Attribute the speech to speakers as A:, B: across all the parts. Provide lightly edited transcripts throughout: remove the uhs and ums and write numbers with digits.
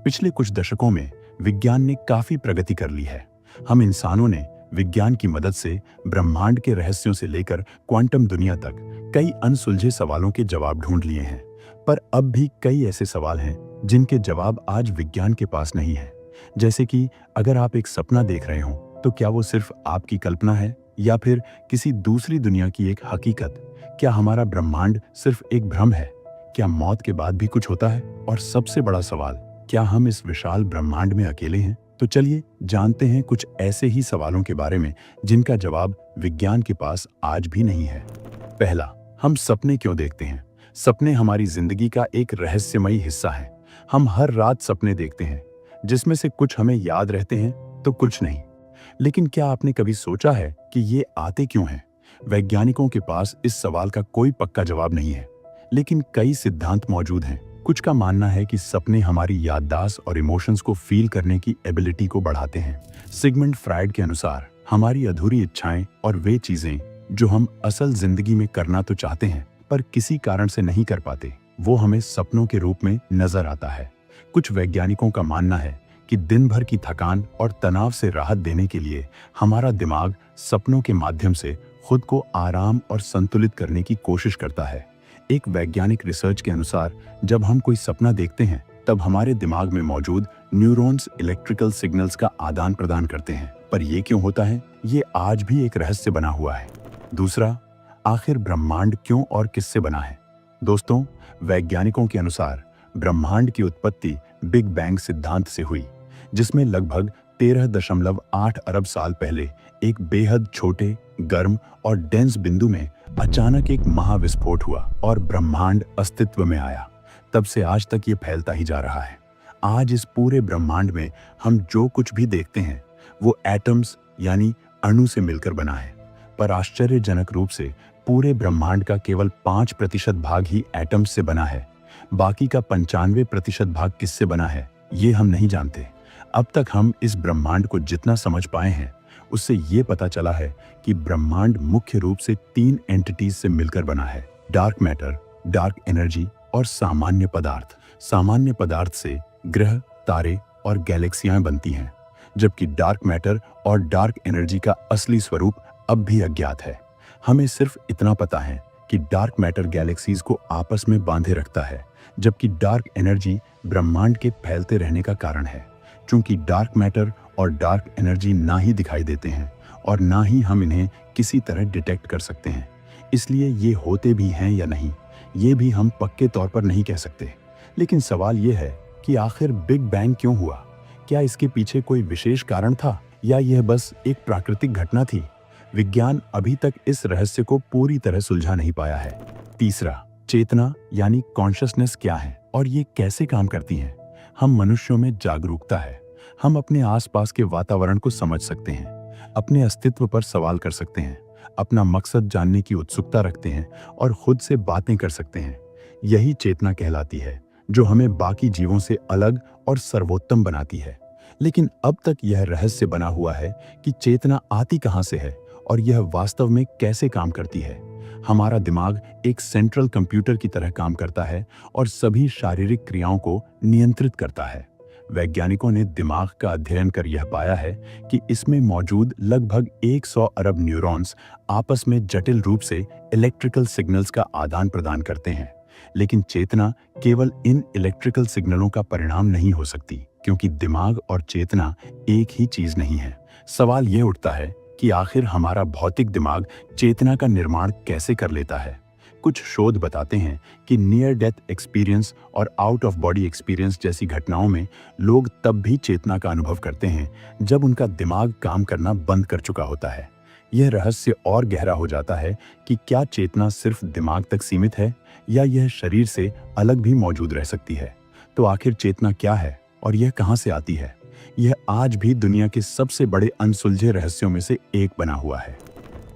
A: पिछले कुछ दशकों में विज्ञान ने काफी प्रगति कर ली है। हम इंसानों ने विज्ञान की मदद से ब्रह्मांड के रहस्यों से लेकर क्वांटम दुनिया तक कई अनसुलझे सवालों के जवाब ढूंढ लिए हैं। पर अब भी कई ऐसे सवाल हैं जिनके जवाब आज विज्ञान के पास नहीं है। जैसे कि अगर आप एक सपना देख रहे हो तो क्या वो सिर्फ आपकी कल्पना है या फिर किसी दूसरी दुनिया की एक हकीकत? क्या हमारा ब्रह्मांड सिर्फ एक भ्रम है? क्या मौत के बाद भी कुछ होता है? और सबसे बड़ा सवाल, क्या हम इस विशाल ब्रह्मांड में अकेले हैं? तो चलिए जानते हैं कुछ ऐसे ही सवालों के बारे में जिनका जवाब विज्ञान के पास आज भी नहीं है। पहला, हम सपने क्यों देखते हैं? सपने हमारी जिंदगी का एक रहस्यमयी हिस्सा है। हम हर रात सपने देखते हैं, जिसमें से कुछ हमें याद रहते हैं तो कुछ नहीं। लेकिन क्या आपने कभी सोचा है कि ये आते क्यों हैं? वैज्ञानिकों के पास इस सवाल का कोई पक्का जवाब नहीं है, लेकिन कई सिद्धांत मौजूद हैं। कुछ का मानना है कि सपने हमारी याददाश्त और इमोशंस को फील करने की एबिलिटी को बढ़ाते हैं। सिगमंड फ्रायड के अनुसार हमारी अधूरी इच्छाएं और वे चीजें जो हम असल जिंदगी में करना तो चाहते हैं पर किसी कारण से नहीं कर पाते, वो हमें सपनों के रूप में नजर आता है। कुछ वैज्ञानिकों का मानना है कि दिन भर की थकान और तनाव से राहत देने के लिए हमारा दिमाग सपनों के माध्यम से खुद को आराम और संतुलित करने की कोशिश करता है। एक वैज्ञानिक रिसर्च के अनुसार जब हम कोई सपना देखते हैं तब हमारे दिमाग में मौजूद न्यूरॉन्स इलेक्ट्रिकल सिग्नल्स का आदान प्रदान करते हैं। पर यह क्यों होता है, ये आज भी एक रहस्य बना हुआ है। दूसरा, आखिर ब्रह्मांड क्यों और किससे बना है? दोस्तों, वैज्ञानिकों के अनुसार ब्रह्मांड की उत्पत्ति बिग बैंग सिद्धांत से हुई, जिसमें लगभग 13.8 अरब साल पहले एक बेहद छोटे, गर्म और डेंस बिंदु में अचानक एक महाविस्फोट हुआ और ब्रह्मांड अस्तित्व में आया। तब से आज तक ये फैलता ही जा रहा है। आज इस पूरे ब्रह्मांड में हम जो कुछ भी देखते हैं वो एटम्स यानी अणु से मिलकर बना है। पर आश्चर्यजनक रूप से पूरे ब्रह्मांड का केवल 5% भाग ही एटम्स से बना है। बाकी का 95% भाग किससे बना है, ये हम नहीं जानते। अब तक हम इस ब्रह्मांड को जितना समझ पाए हैं उससे ये पता चला है कि ब्रह्मांड मुख्य रूप से 3 एंटिटीज से मिलकर बना है: डार्क मैटर, डार्क एनर्जी और सामान्य पदार्थ। सामान्य पदार्थ से ग्रह, तारे और गैलेक्सियां बनती हैं, जबकि डार्क मैटर और डार्क एनर्जी का असली स्वरूप अब भी अज्ञात है। हमें सिर्फ इतना पता है कि डार्क मैटर गैलेक्सीज को आपस में बांधे रखता है, जबकि डार्क एनर्जी ब्रह्मांड के फैलते रहने का कारण है। चूंकि डार्क मैटर और डार्क एनर्जी ना ही दिखाई देते हैं और ना ही हम इन्हें किसी तरह डिटेक्ट कर सकते हैं, इसलिए ये होते भी हैं या नहीं, ये भी हम पक्के तौर पर नहीं कह सकते। लेकिन सवाल ये है कि आखिर बिग बैंग क्यों हुआ? क्या इसके पीछे कोई विशेष कारण था या यह बस एक प्राकृतिक घटना थी? विज्ञान अभी तक इस रहस्य को पूरी तरह सुलझा नहीं पाया है। तीसरा, चेतना यानी कॉन्शियसनेस क्या है और ये कैसे काम करती है? हम मनुष्यों में जागरूकता है। हम अपने आसपास के वातावरण को समझ सकते हैं, अपने अस्तित्व पर सवाल कर सकते हैं, अपना मकसद जानने की उत्सुकता रखते हैं और खुद से बातें कर सकते हैं। यही चेतना कहलाती है, जो हमें बाकी जीवों से अलग और सर्वोत्तम बनाती है। लेकिन अब तक यह रहस्य बना हुआ है कि चेतना आती कहां से है और यह वास्तव में कैसे काम करती है। हमारा दिमाग एक सेंट्रल कंप्यूटर की तरह काम करता है और सभी शारीरिक क्रियाओं को नियंत्रित करता है। वैज्ञानिकों ने दिमाग का अध्ययन कर यह पाया है कि इसमें मौजूद लगभग 100 अरब न्यूरॉन्स आपस में जटिल रूप से इलेक्ट्रिकल सिग्नल्स का आदान प्रदान करते हैं। लेकिन चेतना केवल इन इलेक्ट्रिकल सिग्नलों का परिणाम नहीं हो सकती, क्योंकि दिमाग और चेतना एक ही चीज नहीं है। सवाल यह उठता है कि आखिर हमारा भौतिक दिमाग चेतना का निर्माण कैसे कर लेता है। कुछ शोध बताते हैं कि नियर डेथ एक्सपीरियंस और आउट ऑफ बॉडी एक्सपीरियंस जैसी घटनाओं में लोग तब भी चेतना का अनुभव करते हैं जब उनका दिमाग काम करना बंद कर चुका होता है। यह रहस्य और गहरा हो जाता है कि क्या चेतना सिर्फ दिमाग तक सीमित है या यह शरीर से अलग भी मौजूद रह सकती है। तो आखिर चेतना क्या है और यह कहां से आती है? यह आज भी दुनिया के सबसे बड़े अनसुलझे रहस्यों में से एक बना हुआ है।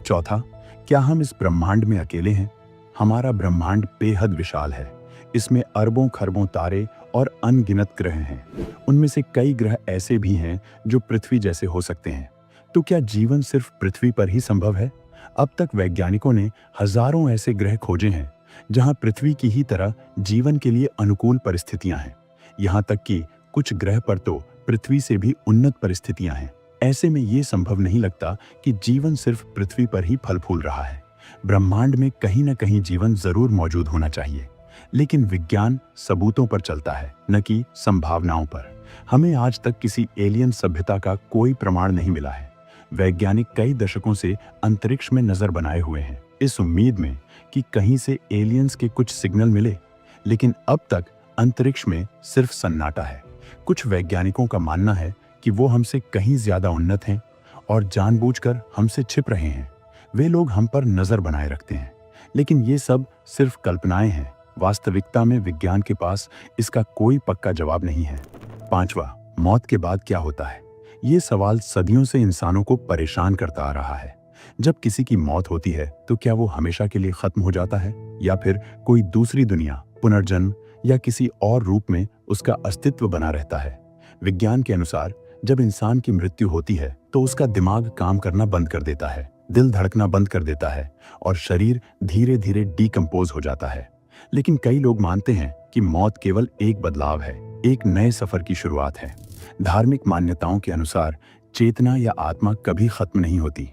A: चौथा, क्या हम इस ब्रह्मांड में अकेले हैं? हमारा ब्रह्मांड बेहद विशाल है। इसमें अरबों खरबों तारे और अनगिनत ग्रह हैं। उनमें से कई ग्रह ऐसे भी हैं जो पृथ्वी जैसे हो सकते हैं। तो क्या जीवन सिर्फ पृथ्वी पर ही संभव है? अब तक वैज्ञानिकों ने हजारों ऐसे ग्रह खोजे हैं जहां पृथ्वी की ही तरह जीवन के लिए अनुकूल परिस्थितियां हैं। यहां तक कि कुछ ग्रह पर तो पृथ्वी से भी उन्नत परिस्थितियां हैं। ऐसे में ये संभव नहीं लगता कि जीवन सिर्फ पृथ्वी पर ही फल फूल रहा है। ब्रह्मांड में कहीं न कहीं जीवन जरूर मौजूद होना चाहिए, लेकिन विज्ञान सबूतों पर चलता है, न कि संभावनाओं पर। हमें आज तक किसी एलियन सभ्यता का कोई प्रमाण नहीं मिला है। वैज्ञानिक कई दशकों से अंतरिक्ष में नजर बनाए हुए हैं, इस उम्मीद में कि कहीं से एलियंस के कुछ सिग्नल मिले, लेकिन अब तक अंतरिक्ष में सिर्फ सन्नाटा है। कुछ वैज्ञानिकों का मानना है कि वो हमसे कहीं ज्यादा उन्नत हैं और जानबूझकर हमसे छिप रहे हैं। वे लोग हम पर नजर बनाए रखते हैं, लेकिन ये सब सिर्फ कल्पनाएं हैं। वास्तविकता में विज्ञान के पास इसका कोई पक्का जवाब नहीं है। पांचवा, मौत के बाद क्या होता है? ये सवाल सदियों से इंसानों को परेशान करता आ रहा है। जब किसी की मौत होती है तो क्या वो हमेशा के लिए खत्म हो जाता है, या फिर कोई दूसरी दुनिया, पुनर्जन्म या किसी और रूप में उसका अस्तित्व बना रहता है? विज्ञान के अनुसार जब इंसान की मृत्यु होती है तो उसका दिमाग काम करना बंद कर देता है, दिल धड़कना बंद कर देता है और शरीर धीरे धीरे डिकम्पोज हो जाता है। लेकिन कई लोग मानते हैं कि मौत केवल एक बदलाव है, एक नए सफर की शुरुआत है। धार्मिक मान्यताओं के अनुसार चेतना या आत्मा कभी खत्म नहीं होती।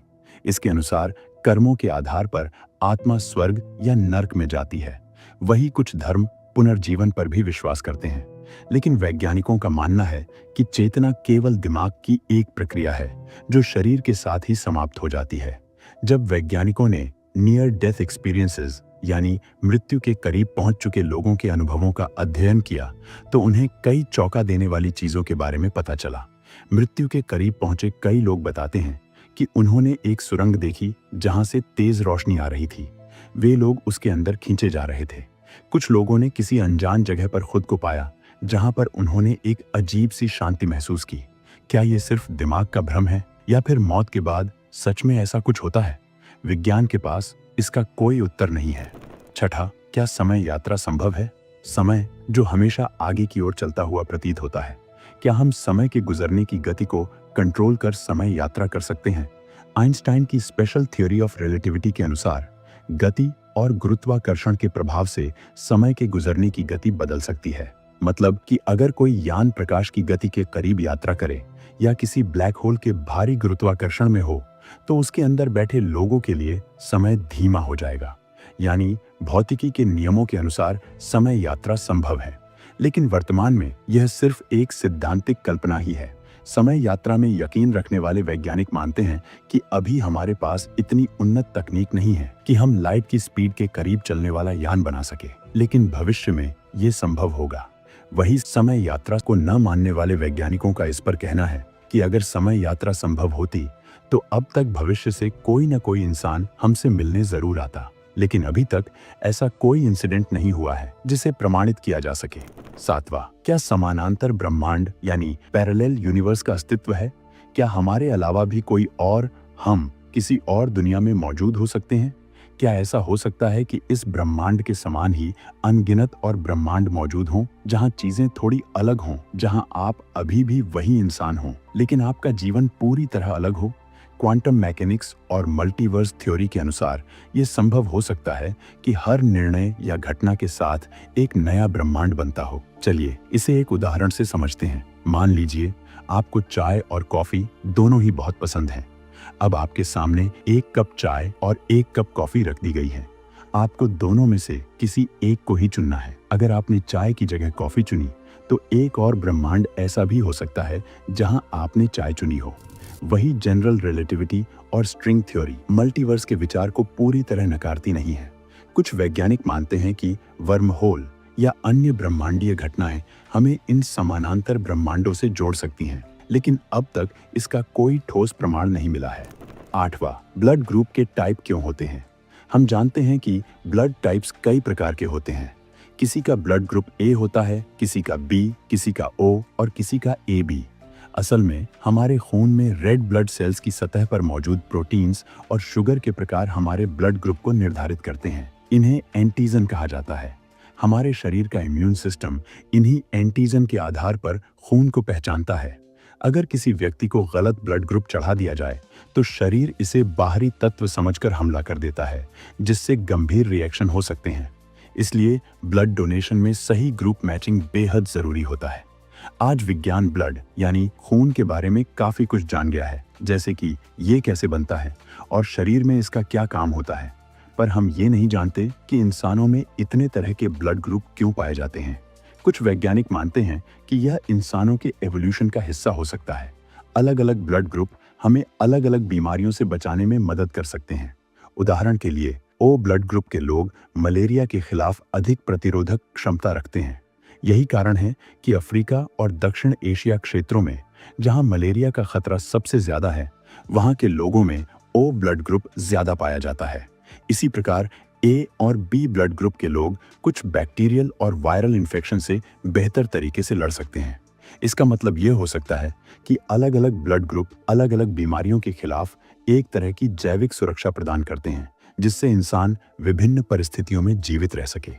A: इसके अनुसार कर्मों के आधार पर आत्मा स्वर्ग या नर्क में जाती है। वही कुछ धर्म पुनर्जीवन पर भी विश्वास करते हैं, लेकिन वैज्ञानिकों का मानना है कि चेतना केवल दिमाग की एक प्रक्रिया है जो शरीर के साथ ही समाप्त हो जाती है। जब वैज्ञानिकों ने नियर डेथ एक्सपीरियंसेस यानी मृत्यु के करीब पहुंच चुके लोगों के अनुभवों का अध्ययन किया तो उन्हें कई चौंका देने वाली चीजों के बारे में पता चला। मृत्यु के करीब पहुंचे कई लोग बताते हैं कि उन्होंने एक सुरंग देखी जहां से तेज रोशनी आ रही थी। वे लोग उसके अंदर खींचे जा रहे थे। कुछ लोगों ने किसी अनजान जगह पर खुद को पाया जहां पर उन्होंने एक अजीब सी शांति महसूस की। क्या ये सिर्फ दिमाग का भ्रम है, या फिर मौत के बाद सच में ऐसा कुछ होता है? विज्ञान के पास इसका कोई उत्तर नहीं है। छठा, क्या समय यात्रा संभव है? समय जो हमेशा आगे की ओर चलता हुआ प्रतीत होता है, क्या हम समय के गुजरने की गति को कंट्रोल कर समय यात्रा कर सकते हैं? आइंस्टाइन की स्पेशल थ्योरी ऑफ रिलेटिविटी के अनुसार गति और गुरुत्वाकर्षण के प्रभाव से समय के गुजरने की गति बदल सकती है। मतलब कि अगर कोई यान प्रकाश की गति के करीब यात्रा करे या किसी ब्लैक होल के भारी गुरुत्वाकर्षण में हो तो उसके अंदर बैठे लोगों के लिए समय धीमा हो जाएगा। यानी भौतिकी के नियमों के अनुसार समय यात्रा संभव है, लेकिन वर्तमान में यह सिर्फ एक सिद्धांतिक कल्पना ही है। समय यात्रा में यकीन रखने वाले वैज्ञानिक मानते हैं कि अभी हमारे पास इतनी उन्नत तकनीक नहीं है कि हम लाइट की स्पीड के करीब चलने वाला यान बना सके, लेकिन भविष्य में ये संभव होगा। वही समय यात्रा को न मानने वाले वैज्ञानिकों का इस पर कहना है कि अगर समय यात्रा संभव होती तो अब तक भविष्य से कोई न कोई इंसान हमसे मिलने जरूर आता, लेकिन अभी तक ऐसा कोई इंसिडेंट नहीं हुआ है जिसे प्रमाणित किया जा सके। सातवां, क्या समानांतर ब्रह्मांड यानी पैरेलल यूनिवर्स का अस्तित्व है? क्या हमारे अलावा भी कोई और हम किसी और दुनिया में मौजूद हो सकते हैं? क्या ऐसा हो सकता है कि इस ब्रह्मांड के समान ही अनगिनत और ब्रह्मांड मौजूद हों, जहां चीजें थोड़ी अलग हों, जहां आप अभी भी वही इंसान हों, लेकिन आपका जीवन पूरी तरह अलग हो? क्वांटम मैकेनिक्स और मल्टीवर्स थ्योरी के अनुसार ये संभव हो सकता है कि हर निर्णय या घटना के साथ एक नया ब्रह्मांड बनता हो। चलिए इसे एक उदाहरण से समझते हैं। मान लीजिए आपको चाय और कॉफी दोनों ही बहुत पसंद हैं। अब आपके सामने एक कप चाय और एक कप कॉफी रख दी गई है। आपको दोनों में से किसी एक को ही चुनना है। अगर आपने चाय की जगह कॉफी चुनी तो एक और ब्रह्मांड ऐसा भी हो सकता है जहां आपने चाय चुनी हो। वही जनरल रिलेटिविटी और स्ट्रिंग थ्योरी मल्टीवर्स के विचार को पूरी तरह नकारती नहीं है। कुछ वैज्ञानिक मानते हैं कि वर्म होल या अन्य ब्रह्मांडीय घटनाएं हमें इन समानांतर ब्रह्मांडों से जोड़ सकती हैं, लेकिन अब तक इसका कोई ठोस प्रमाण नहीं मिला है। आठवां, ब्लड ग्रुप के टाइप क्यों होते हैं? हम जानते हैं कि ब्लड टाइप्स कई प्रकार के होते हैं। किसी का ब्लड ग्रुप ए होता है, किसी का बी, किसी का ओ और किसी का ए बी। असल में हमारे खून में रेड ब्लड सेल्स की सतह पर मौजूद प्रोटीन्स और शुगर के प्रकार हमारे ब्लड ग्रुप को निर्धारित करते हैं। इन्हें एंटीजन कहा जाता है। हमारे शरीर का इम्यून सिस्टम इन्हीं एंटीजन के आधार पर खून को पहचानता है। अगर किसी व्यक्ति को गलत ब्लड ग्रुप चढ़ा दिया जाए तो शरीर इसे बाहरी तत्व समझकर हमला कर देता है, जिससे गंभीर रिएक्शन हो सकते हैं। इसलिए ब्लड डोनेशन में सही ग्रुप मैचिंग बेहद जरूरी होता है। आज विज्ञान ब्लड यानी खून के बारे में काफी कुछ जान गया है, जैसे कि ये कैसे बनता है और शरीर में इसका क्या काम होता है। पर हम ये नहीं जानते कि इंसानों में इतने तरह के ब्लड ग्रुप क्यों पाए जाते हैं। कुछ वैज्ञानिक मानते हैं कि यह इंसानों के एवोल्यूशन का हिस्सा हो सकता है। अलग अलग ब्लड ग्रुप हमें अलग अलग बीमारियों से बचाने में मदद कर सकते हैं। उदाहरण के लिए ओ ब्लड ग्रुप के लोग मलेरिया के खिलाफ अधिक प्रतिरोधक क्षमता रखते हैं। यही कारण है कि अफ्रीका और दक्षिण एशिया क्षेत्रों में, जहां मलेरिया का खतरा सबसे ज्यादा है, वहां के लोगों में ओ ब्लड ग्रुप ज्यादा पाया जाता है। इसी प्रकार ए और बी ब्लड ग्रुप के लोग कुछ बैक्टीरियल और वायरल इन्फेक्शन से बेहतर तरीके से लड़ सकते हैं। इसका मतलब यह हो सकता है कि अलग अलग ब्लड ग्रुप अलग अलग बीमारियों के खिलाफ एक तरह की जैविक सुरक्षा प्रदान करते हैं, जिससे इंसान विभिन्न परिस्थितियों में जीवित रह सके।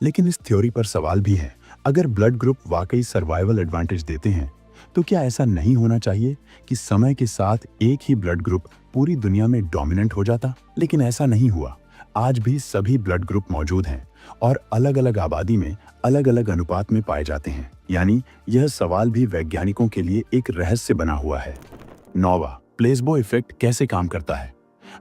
A: लेकिन इस थ्योरी पर सवाल भी है। अगर ब्लड ग्रुप वाकई सर्वाइवल एडवांटेज देते हैं, तो क्या ऐसा नहीं होना चाहिए कि समय के साथ एक ही ब्लड ग्रुप पूरी दुनिया में डोमिनेंट हो जाता? लेकिन ऐसा नहीं हुआ। आज भी सभी ब्लड ग्रुप मौजूद हैं और अलग अलग आबादी में अलग अलग अनुपात में पाए जाते हैं। यानी यह सवाल भी वैज्ञानिकों के लिए एक रहस्य बना हुआ है। 9वां, प्लेसबो इफेक्ट कैसे काम करता है?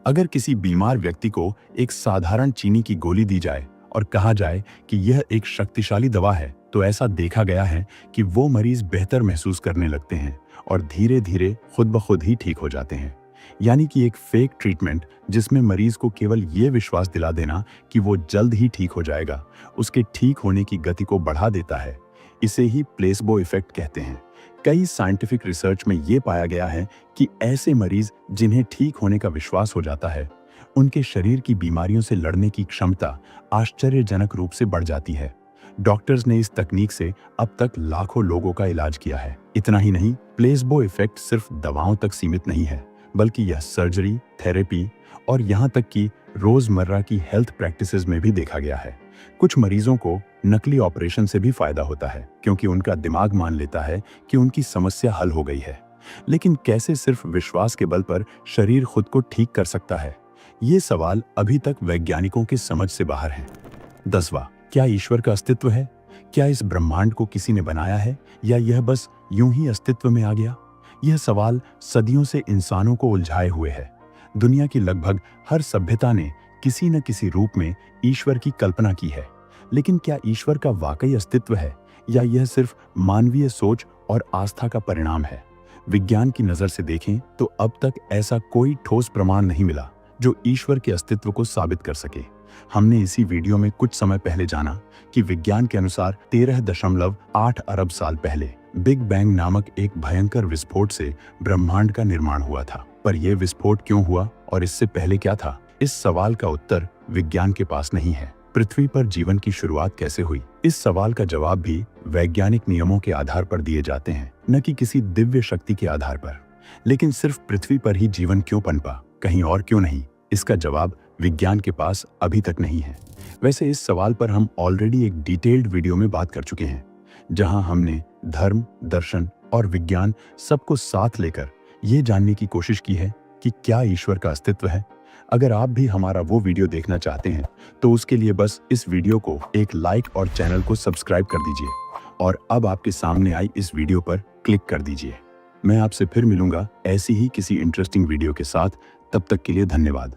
A: अगर किसी बीमार व्यक्ति को एक साधारण चीनी की गोली दी जाए और कहा जाए कि यह एक शक्तिशाली दवा है, तो ऐसा देखा गया है कि वो मरीज बेहतर महसूस करने लगते हैं और धीरे धीरे खुद ब खुद ही ठीक हो जाते हैं। यानी कि एक फेक ट्रीटमेंट जिसमें मरीज को केवल ये विश्वास दिला देना कि वो जल्द ही ठीक हो जाएगा, उसके ठीक होने की गति को बढ़ा देता है। इसे ही प्लेसबो इफेक्ट कहते हैं। कई साइंटिफिक रिसर्च में ये पाया गया है कि ऐसे मरीज जिन्हें ठीक होने का विश्वास हो जाता है, उनके शरीर की बीमारियों से लड़ने की क्षमता आश्चर्यजनक रूप से बढ़ जाती है। डॉक्टर्स ने इस तकनीक से अब तक लाखों लोगों का इलाज किया है। इतना ही नहीं, प्लेसबो इफेक्ट सिर्फ दवाओं तक सीमित नहीं है, बल्कि यह सर्जरी, थेरेपी और यहाँ तक कि रोजमर्रा की हेल्थ प्रैक्टिसेस में भी देखा गया है। कुछ मरीजों को नकली ऑपरेशन से भी फायदा होता है, क्योंकि उनका दिमाग मान लेता है कि उनकी समस्या हल हो गई है। लेकिन कैसे सिर्फ विश्वास के बल पर शरीर खुद को ठीक कर सकता है? ये सवाल अभी तक वैज्ञानिकों की समझ से बाहर है। 10वां, क्या ईश्वर का अस्तित्व है? क्या इस ब्रह्मांड को किसी ने बनाया है या यह बस यूं ही अस्तित्व में आ गया? यह सवाल सदियों से इंसानों को उलझाए हुए है। दुनिया की लगभग हर सभ्यता ने किसी न किसी रूप में ईश्वर की कल्पना की है। लेकिन क्या ईश्वर का वाकई अस्तित्व है या यह सिर्फ मानवीय सोच और आस्था का परिणाम है? विज्ञान की नजर से देखें तो अब तक ऐसा कोई ठोस प्रमाण नहीं मिला जो ईश्वर के अस्तित्व को साबित कर सके। हमने इसी वीडियो में कुछ समय पहले जाना कि विज्ञान के अनुसार 13.8 अरब साल पहले बिग बैंग नामक एक भयंकर विस्फोट से ब्रह्मांड का निर्माण हुआ था। पर यह विस्फोट क्यों हुआ और इससे पहले क्या था? इस सवाल का उत्तर विज्ञान के पास नहीं है। पृथ्वी पर जीवन की शुरुआत कैसे हुई? इस सवाल का जवाब भी वैज्ञानिक नियमों के आधार पर दिए जाते हैं, न कि किसी दिव्य शक्ति के आधार पर। लेकिन सिर्फ पृथ्वी पर ही जीवन क्यों पनपा, कहीं और क्यों नहीं? इसका जवाब विज्ञान के पास अभी तक नहीं है। वैसे इस सवाल पर हम ऑलरेडी एक डिटेल्ड वीडियो में बात कर चुके हैं, जहां हमने धर्म, दर्शन और विज्ञान सबको साथ लेकर ये जानने की कोशिश की है कि क्या ईश्वर का अस्तित्व है। अगर आप भी हमारा वो वीडियो देखना चाहते हैं तो उसके लिए बस इस वीडियो को एक लाइक और चैनल को सब्सक्राइब कर दीजिए और अब आपके सामने आई इस वीडियो पर क्लिक कर दीजिए। मैं आपसे फिर मिलूंगा ऐसी ही किसी इंटरेस्टिंग वीडियो के साथ। तब तक के लिए धन्यवाद।